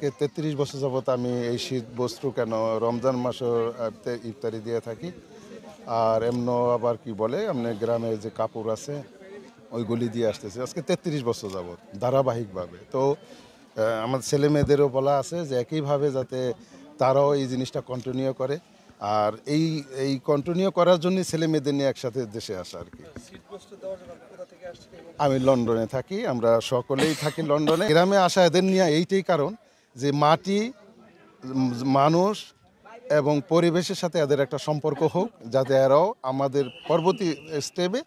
আজকে 33 বছর যাবত আমি এই শীত বস্ত্র কেন রমজান মাসের ইফতারি দিয়ে থাকি। আর এমনও আবার কি বলে এমনি গ্রামে যে কাপড় আছে ওইগুলি দিয়ে আসতেছে আজকে 33 বছর যাবত ধারাবাহিকভাবে। তো আমার ছেলে মেয়েদেরও বলা আছে যে একইভাবে যাতে তারাও এই জিনিসটা কন্টিনিউ করে। আর এই এই কন্টিনিউ করার জন্য ছেলে মেয়েদের নিয়ে একসাথে দেশে আসা আর কি। আমি লন্ডনে থাকি, আমরা সকলেই থাকি লন্ডনে। গ্রামে আসা এদের নিয়ে এইটাই কারণ যে মাটি, মানুষ এবং পরিবেশের সাথে এদের একটা সম্পর্ক হোক, যাতে এরাও আমাদের পরবর্তী স্টেপে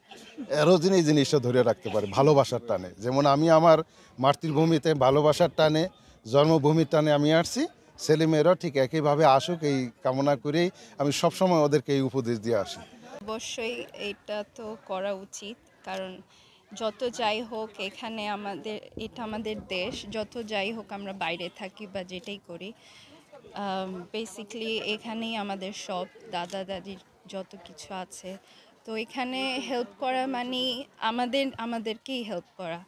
এরাও যেন এই জিনিসটা ধরে রাখতে পারে ভালোবাসার টানে। যেমন আমি আমার মাতৃভূমিতে ভালোবাসার টানে, জন্মভূমির টানে আমি আসছি, ছেলেমেয়েরাও ঠিক একইভাবে আসুক এই কামনা করেই আমি সবসময় ওদেরকে এই উপদেশ দিয়ে আসি। অবশ্যই এটা তো করা উচিত, কারণ যত যাই হোক এখানে এটা আমাদের দেশ। যত যাই হোক আমরা বাইরে থাকি বা যেটাই করি, বেসিকলি এখানেই আমাদের সব দাদা দাদির যত কিছু আছে। তো এখানে হেল্প করা মানে আমাদেরকেই হেল্প করা।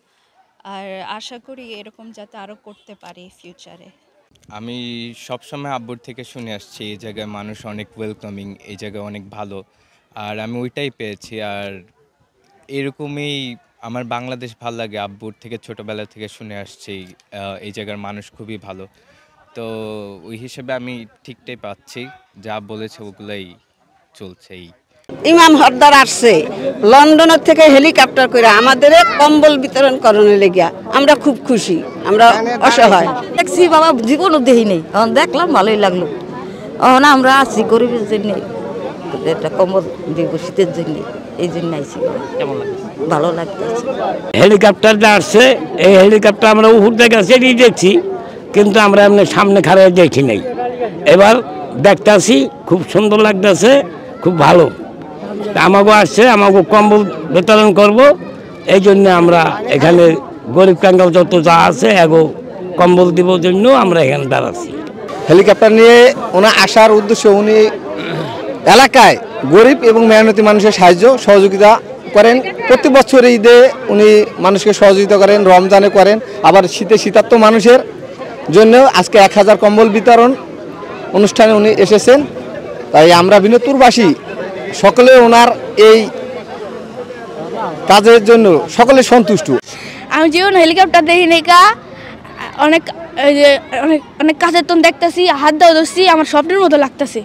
আর আশা করি এরকম যাতে আরও করতে পারি ফিউচারে। আমি সবসময় আব্বুর থেকে শুনে আসছি এই জায়গায় মানুষ অনেক ওয়েলকামিং, এই জায়গায় অনেক ভালো। আর আমি ওইটাই পেয়েছি। আর এরকমই আমার বাংলাদেশ ভালো লাগে, আব্বুর থেকে ছোটোবেলা থেকে শুনে আসছি এই জায়গার মানুষ খুবই ভালো। তো ওই হিসেবে আমি ঠিকটাই পাচ্ছি, যা বলেছে ওগুলাই চলছেই। ইমাম হরদার আসছে লন্ডনের থেকে হেলিকপ্টার করে আমাদের কম্বল বিতরণ করানোর লেগিয়া। আমরা খুব খুশি, আমরা অসহায়। দেখছি বাবা, জীবনও দেখি নেই, দেখলাম ভালোই লাগলো। না আমরা আছি গরিবের জন্য, একটা কম্বল দিব শীতের জন্য, এই জন্য আইছি। ভালো লাগতেছে। হেলিকপ্টারটা আসছে, এই হেলিকপ্টার আমরা উপর থেকে সেটি দেখছি, কিন্তু আমরা এমনি সামনে খাড়ায় দেখি নাই। এবার দেখতেছি খুব সুন্দর লাগতেছে, খুব ভালো। আমাকেও আসছে, আমাকেও কম্বল বিতরণ করব, এই জন্য আমরা এখানে গরিব কাঙ্গাল যত যা আছে এগো কম্বল দিব জন্য আমরা এখানে দাঁড়াচ্ছি। হেলিকপ্টার নিয়ে ওনার আসার উদ্দেশ্য, উনি এলাকায় গরিব এবং মেহনতি মানুষের সাহায্য সহযোগিতা করেন। প্রতি বছর ঈদে উনি মানুষকে সহযোগিতা করেন, রমজানে করেন, আবার শীতে শীতার্থ মানুষের জন্য আজকে 1000 কম্বল বিতরণ অনুষ্ঠানে উনি এসেছেন। তাই আমরা বিনোদপুরবাসী সকলে ওনার এই কাজের জন্য সকলে সন্তুষ্ট। আমি জীবন হেলিকপ্টার দেখি নাই, অনেক অনেক কাছের তো দেখতেছি, হাত দাও ধরছি, আমার স্বপ্নের মতো লাগতেছে।